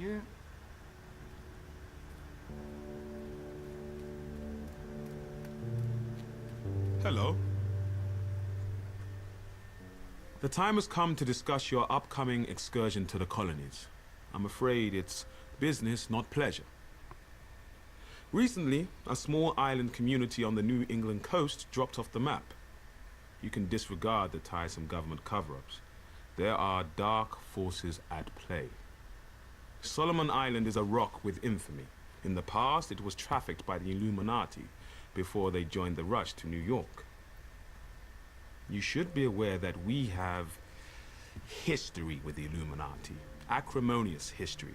Yeah. Hello. The time has come to discuss your upcoming excursion to the colonies. I'm afraid it's business, not pleasure. Recently, a small island community on the New England coast dropped off the map. You can disregard the tiresome government cover-ups. There are dark forces at play. Solomon Island is a rock with infamy. In the past, it was trafficked by the Illuminati before they joined the rush to New York. You should be aware that we have history with the Illuminati. Acrimonious history.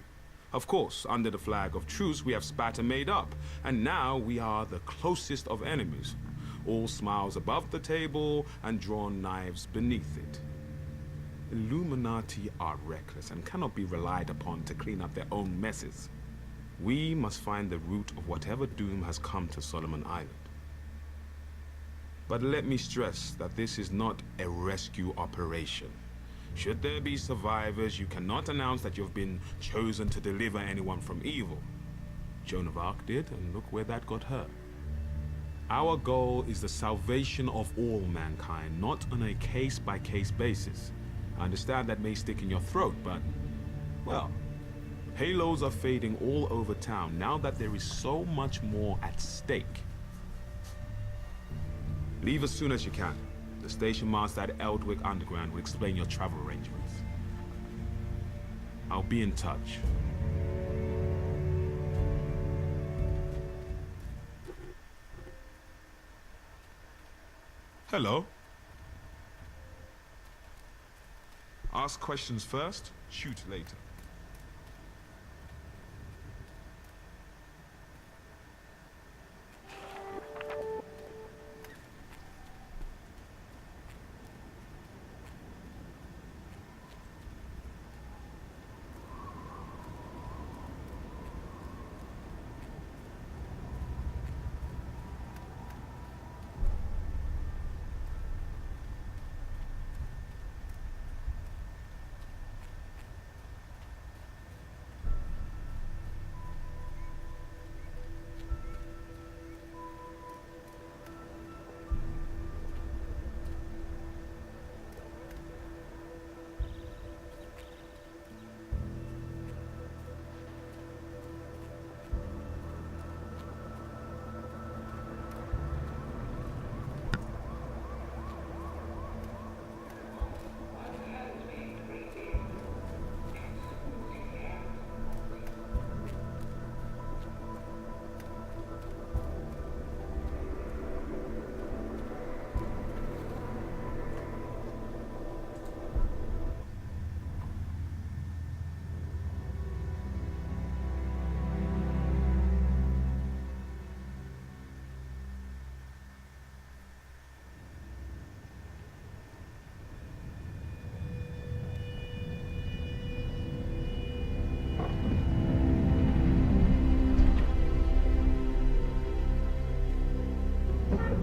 Of course, under the flag of truce, we have spat and made up. And now we are the closest of enemies. All smiles above the table and drawn knives beneath it. Illuminati are reckless and cannot be relied upon to clean up their own messes. We must find the root of whatever doom has come to Solomon Island. But let me stress that this is not a rescue operation. Should there be survivors, you cannot announce that you've been chosen to deliver anyone from evil. Joan of Arc did, and look where that got her. Our goal is the salvation of all mankind, not on a case-by-case basis. I understand that may stick in your throat, but, well, halos are fading all over town now that there is so much more at stake. Leave as soon as you can. The station master at Eldwick Underground will explain your travel arrangements. I'll be in touch. Hello. Ask questions first, shoot later.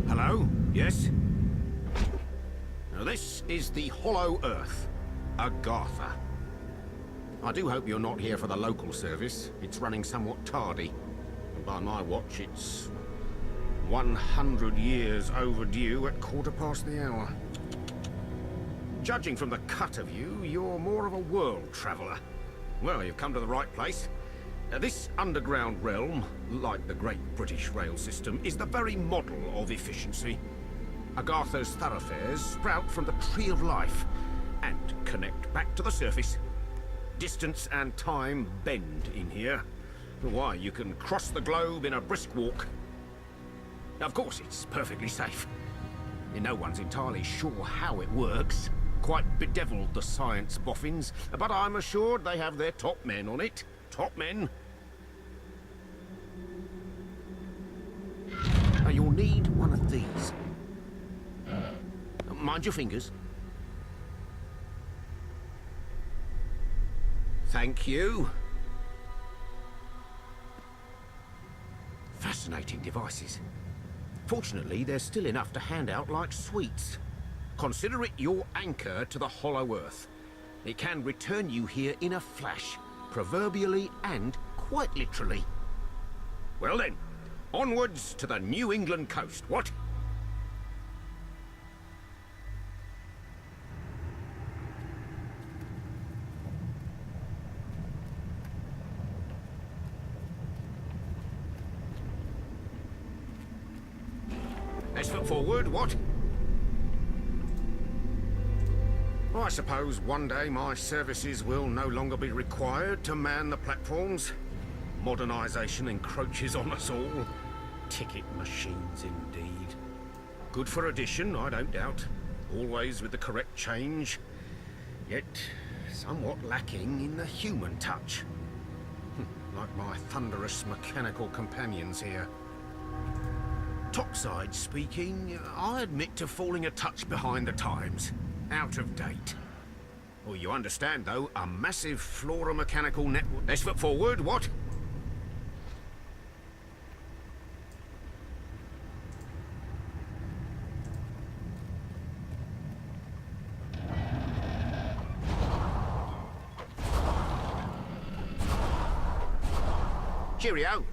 Hello? Yes? Now this is the Hollow Earth, Agartha. I do hope you're not here for the local service. It's running somewhat tardy. And by my watch, it's 100 years overdue at 1:15. Judging from the cut of you, you're more of a world traveller. Well, you've come to the right place. This underground realm, like the Great British Rail System, is the very model of efficiency. Agartha's thoroughfares sprout from the Tree of Life and connect back to the surface. Distance and time bend in here. Why, you can cross the globe in a brisk walk. Of course, it's perfectly safe. No one's entirely sure how it works. Quite bedeviled, the science boffins, but I'm assured they have their top men on it. Top men. Now you'll need one of these. Mind your fingers. Thank you. Fascinating devices. Fortunately, there's still enough to hand out like sweets. Consider it your anchor to the Hollow Earth. It can return you here in a flash, proverbially and quite literally. Well then, onwards to the New England coast, what? Let's foot forward, what? I suppose one day my services will no longer be required to man the platforms. Modernisation encroaches on us all. Ticket machines, indeed. Good for addition, I don't doubt. Always with the correct change. Yet, somewhat lacking in the human touch. Like my thunderous mechanical companions here. Topside speaking, I admit to falling a touch behind the times. Out of date. Well, you understand, though, a massive flora-mechanical network... Let's foot forward, what? Cheerio.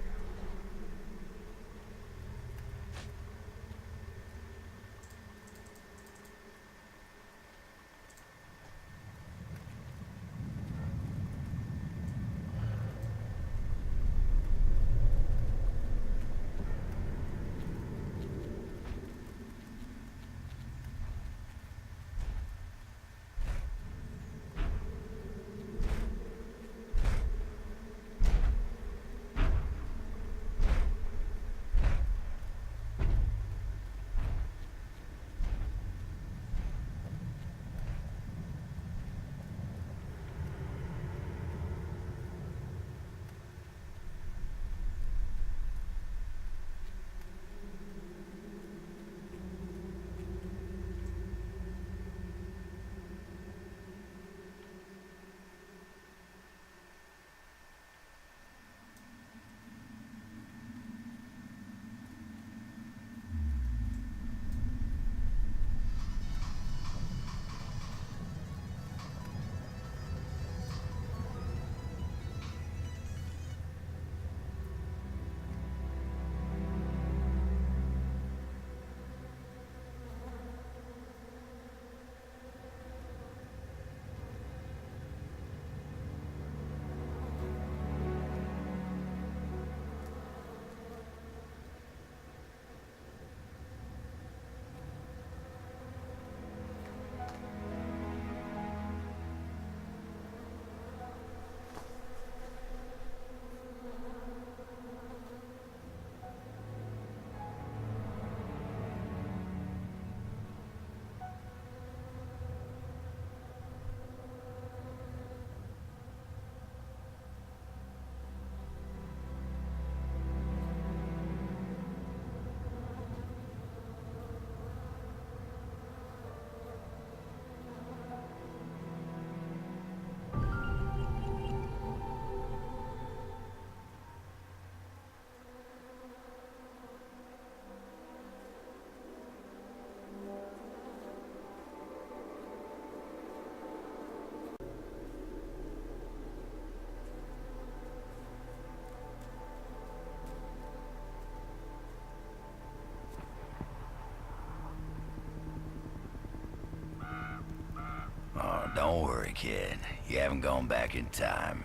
Don't worry, kid. You haven't gone back in time.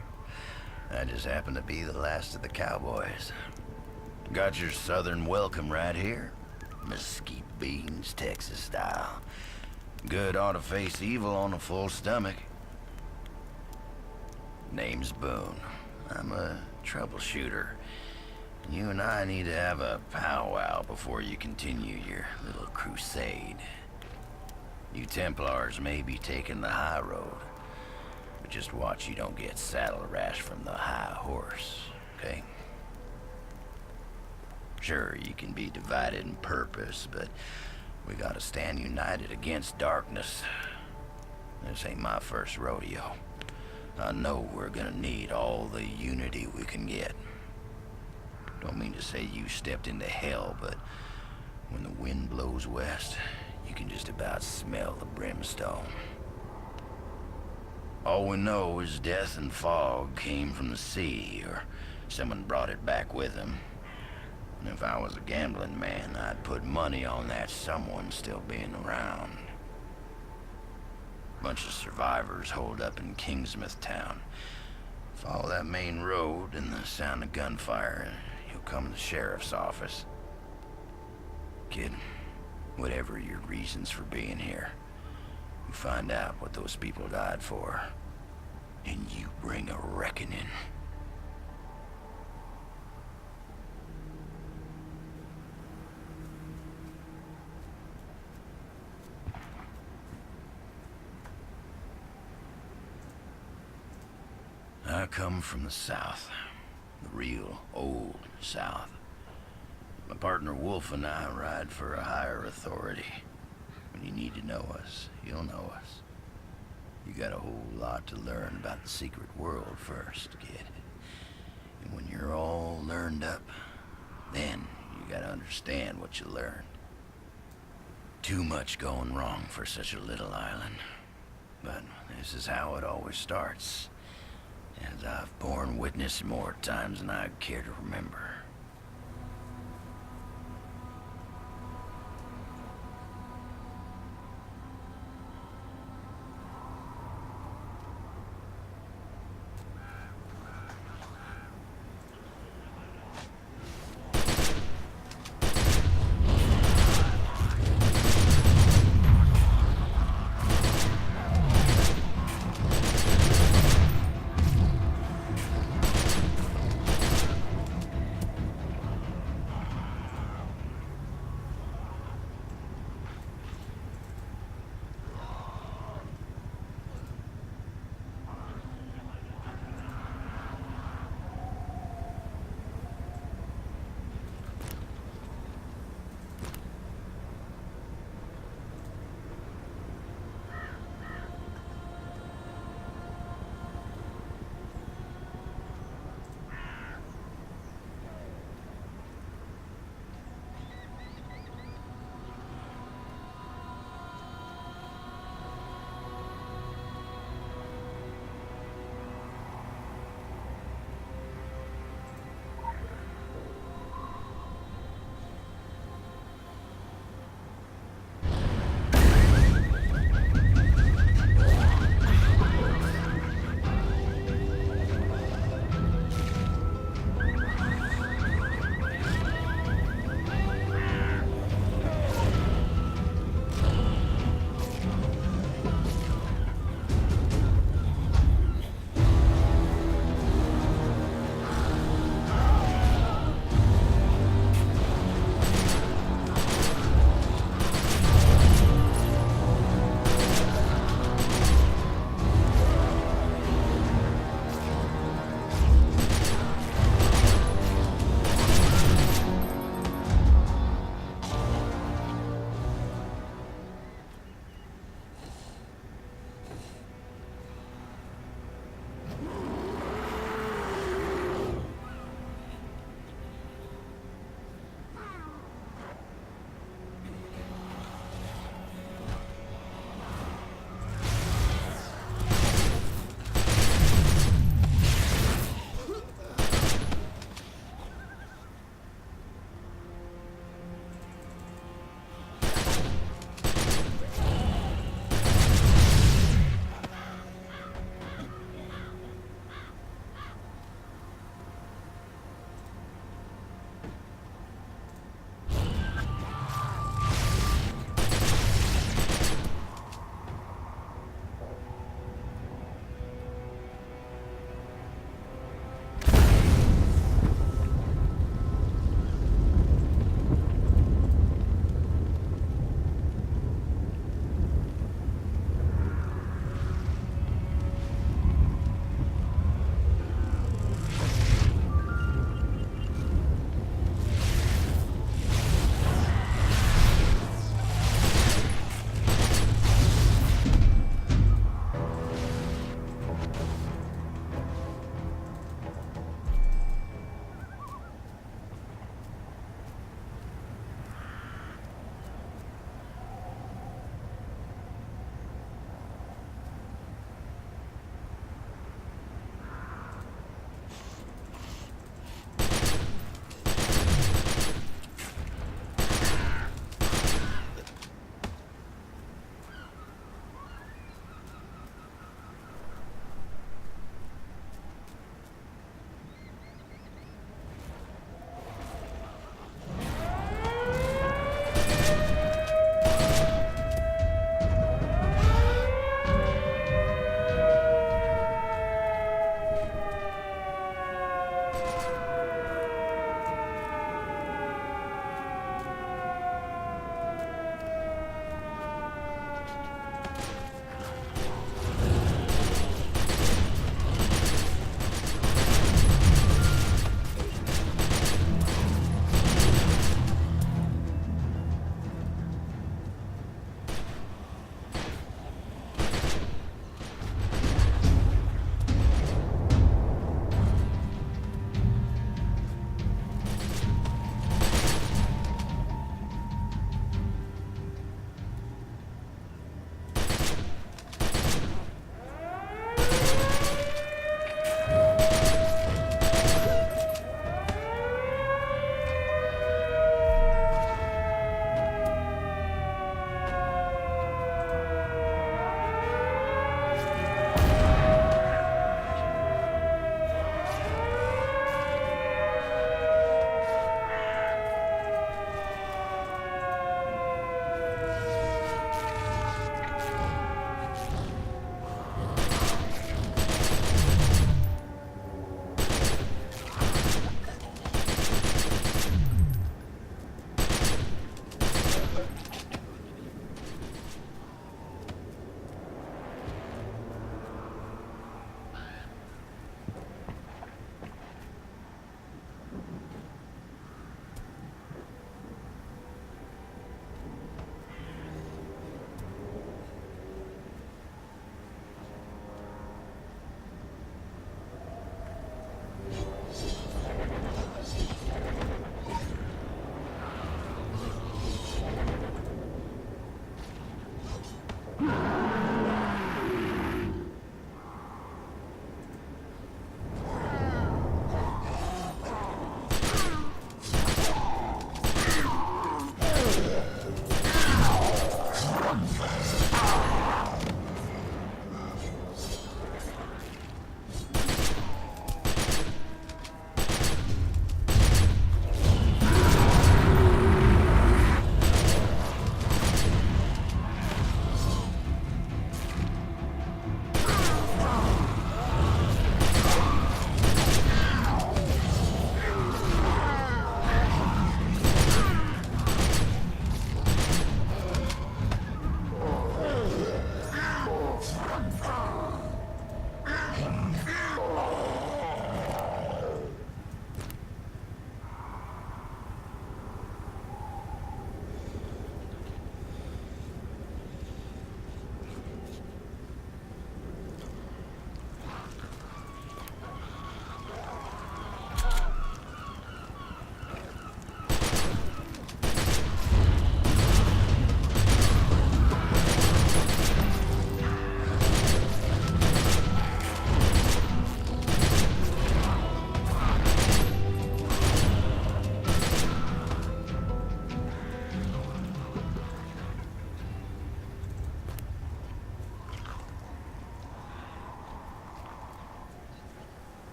I just happen to be the last of the cowboys. Got your southern welcome right here. Mesquite beans, Texas style. Good ought to face evil on a full stomach. Name's Boone. I'm a troubleshooter. You and I need to have a powwow before you continue your little crusade. You Templars may be taking the high road, but just watch you don't get saddle rash from the high horse, okay? Sure, you can be divided in purpose, but we gotta stand united against darkness. This ain't my first rodeo. I know we're gonna need all the unity we can get. Don't mean to say you stepped into hell, but when the wind blows west, you can just about smell the brimstone. All we know is death and fog came from the sea, or someone brought it back with him. And if I was a gambling man, I'd put money on that someone still being around. Bunch of survivors holed up in Kingsmouth town. Follow that main road and the sound of gunfire, you'll come to the sheriff's office. Kid, whatever your reasons for being here, you find out what those people died for, and you bring a reckoning. I come from the South, the real old South. My partner Wolf and I ride for a higher authority. When you need to know us, you'll know us. You got a whole lot to learn about the secret world first, kid. And when you're all learned up, then you gotta understand what you learned. Too much going wrong for such a little island. But this is how it always starts. As I've borne witness more times than I care to remember.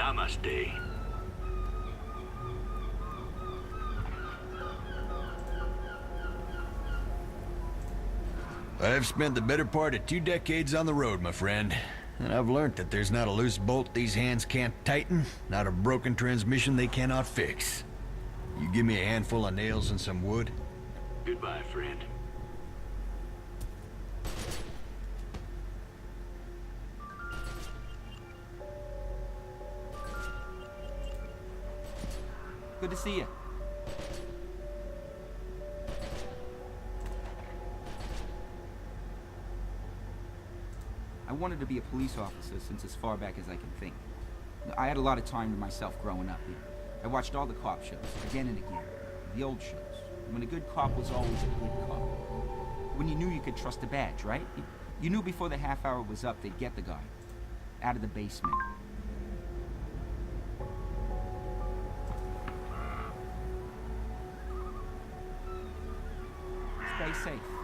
Namaste. I've spent the better part of 2 decades on the road, my friend. And I've learned that there's not a loose bolt these hands can't tighten, not a broken transmission they cannot fix. You give me a handful of nails and some wood? Goodbye, friend. Good to see you. I wanted to be a police officer since as far back as I can think. I had a lot of time to myself growing up. I watched all the cop shows, again and again. The old shows. When a good cop was always a good cop. When you knew you could trust a badge, right? You knew before the half hour was up, they'd get the guy. Out of the basement. Stay safe.